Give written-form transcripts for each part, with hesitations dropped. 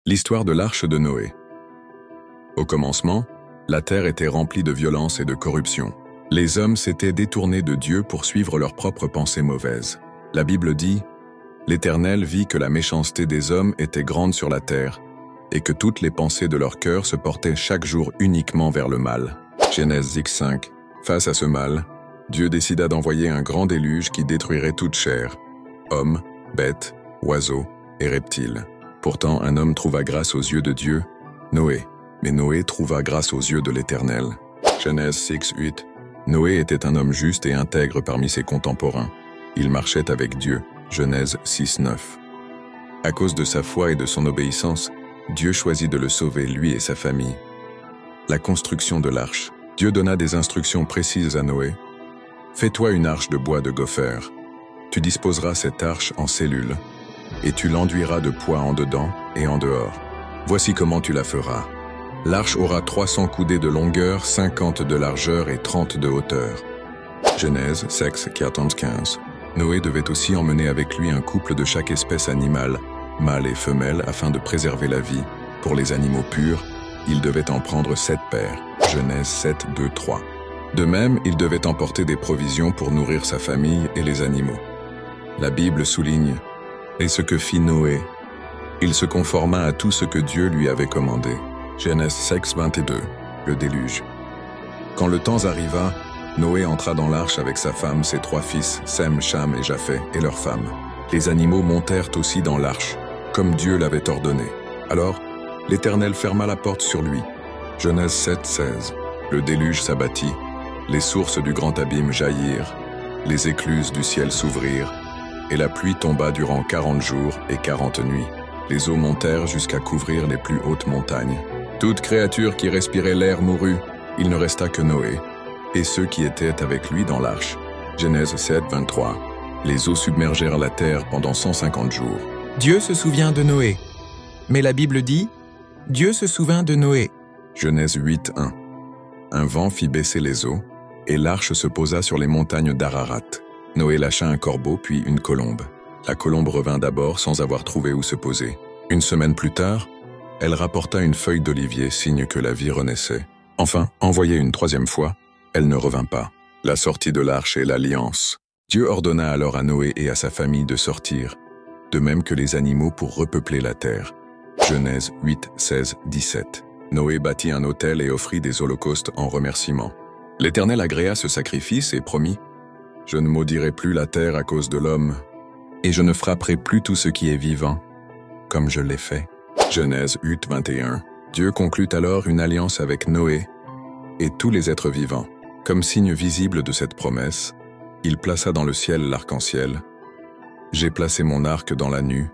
L'histoire de l'arche de Noé. Au commencement, la terre était remplie de violence et de corruption. Les hommes s'étaient détournés de Dieu pour suivre leurs propres pensées mauvaises. La Bible dit « L'Éternel vit que la méchanceté des hommes était grande sur la terre, et que toutes les pensées de leur cœur se portaient chaque jour uniquement vers le mal. » Genèse X5. Face à ce mal, Dieu décida d'envoyer un grand déluge qui détruirait toute chair, hommes, bêtes, oiseaux et reptiles. Pourtant, un homme trouva grâce aux yeux de Dieu, Noé. Mais Noé trouva grâce aux yeux de l'Éternel. Genèse 6:8. Noé était un homme juste et intègre parmi ses contemporains. Il marchait avec Dieu. Genèse 6:9. À cause de sa foi et de son obéissance, Dieu choisit de le sauver, lui et sa famille. La construction de l'arche. Dieu donna des instructions précises à Noé. « Fais-toi une arche de bois de gopher. Tu disposeras cette arche en cellules, et tu l'enduiras de poids en dedans et en dehors. Voici comment tu la feras. L'arche aura 300 coudées de longueur, 50 de largeur et 30 de hauteur. » Genèse 6:14-15. Noé devait aussi emmener avec lui un couple de chaque espèce animale, mâle et femelle, afin de préserver la vie. Pour les animaux purs, il devait en prendre 7 paires. Genèse 7:2-3. De même, il devait emporter des provisions pour nourrir sa famille et les animaux. La Bible souligne « Et ce que fit Noé, il se conforma à tout ce que Dieu lui avait commandé. » Genèse 6:22. Le déluge. Quand le temps arriva, Noé entra dans l'arche avec sa femme, ses 3 fils, Sem, Cham et Japheth, et leurs femmes. Les animaux montèrent aussi dans l'arche, comme Dieu l'avait ordonné. Alors, l'Éternel ferma la porte sur lui. Genèse 7:16. Le déluge s'abattit, les sources du grand abîme jaillirent, les écluses du ciel s'ouvrirent, et la pluie tomba durant 40 jours et 40 nuits. Les eaux montèrent jusqu'à couvrir les plus hautes montagnes. Toute créature qui respirait l'air mourut, il ne resta que Noé, et ceux qui étaient avec lui dans l'arche. Genèse 7:23. Les eaux submergèrent la terre pendant 150 jours. Dieu se souvient de Noé. Mais la Bible dit « Dieu se souvint de Noé ». Genèse 8:1. Un vent fit baisser les eaux, et l'arche se posa sur les montagnes d'Ararat. Noé lâcha un corbeau puis une colombe. La colombe revint d'abord sans avoir trouvé où se poser. Une semaine plus tard, elle rapporta une feuille d'olivier, signe que la vie renaissait. Enfin, envoyée une 3e fois, elle ne revint pas. La sortie de l'arche et l'alliance. Dieu ordonna alors à Noé et à sa famille de sortir, de même que les animaux pour repeupler la terre. Genèse 8:16-17. Noé bâtit un autel et offrit des holocaustes en remerciement. L'Éternel agréa ce sacrifice et promit « Je ne maudirai plus la terre à cause de l'homme, et je ne frapperai plus tout ce qui est vivant, comme je l'ai fait. » Genèse 8:21. Dieu conclut alors une alliance avec Noé et tous les êtres vivants. Comme signe visible de cette promesse, il plaça dans le ciel l'arc-en-ciel. « J'ai placé mon arc dans la nue,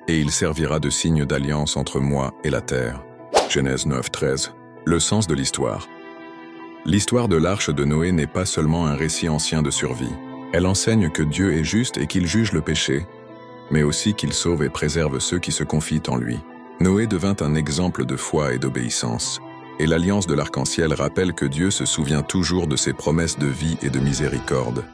et il servira de signe d'alliance entre moi et la terre. » Genèse 9:13. Le sens de l'histoire. L'histoire de l'arche de Noé n'est pas seulement un récit ancien de survie. Elle enseigne que Dieu est juste et qu'il juge le péché, mais aussi qu'il sauve et préserve ceux qui se confient en lui. Noé devint un exemple de foi et d'obéissance, et l'alliance de l'arc-en-ciel rappelle que Dieu se souvient toujours de ses promesses de vie et de miséricorde.